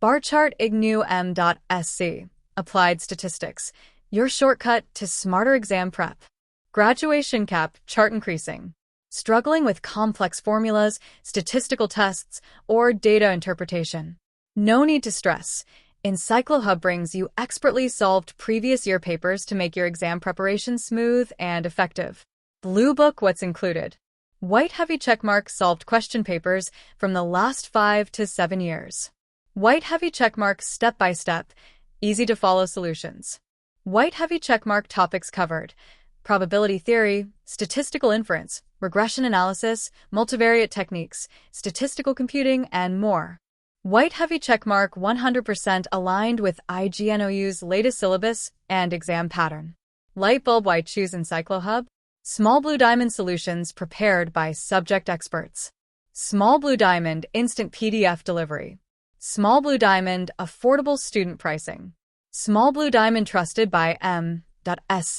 Bar chart IGNOU M.Sc. Applied Statistics. Your shortcut to smarter exam prep. Graduation cap chart increasing. Struggling with complex formulas, statistical tests, or data interpretation? No need to stress. EncycloHub brings you expertly solved previous year papers to make your exam preparation smooth and effective. Blue Book What's Included. White heavy checkmark solved question papers from the last 5 to 7 years. White heavy checkmark step-by-step, easy-to-follow solutions. White heavy checkmark topics covered: probability theory, statistical inference, regression analysis, multivariate techniques, statistical computing, and more. White heavy checkmark 100% aligned with IGNOU's latest syllabus and exam pattern. Light bulb white choose EncycloHub. Small blue diamond solutions prepared by subject experts. Small blue diamond instant PDF delivery. Small blue diamond affordable student pricing. Small blue diamond trusted by M.Sc.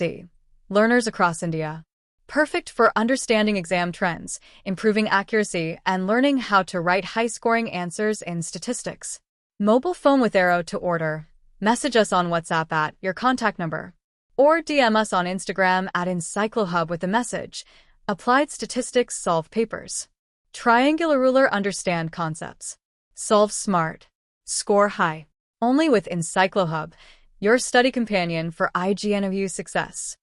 learners across India. Perfect for understanding exam trends, improving accuracy, and learning how to write high-scoring answers in statistics. Mobile phone with arrow to order. Message us on WhatsApp at your contact number, or DM us on Instagram at EncycloHub with the message, Applied Statistics Solve Papers. Triangular ruler understand concepts. Solve smart. Score high. Only with EncycloHub, your study companion for IGNOU success.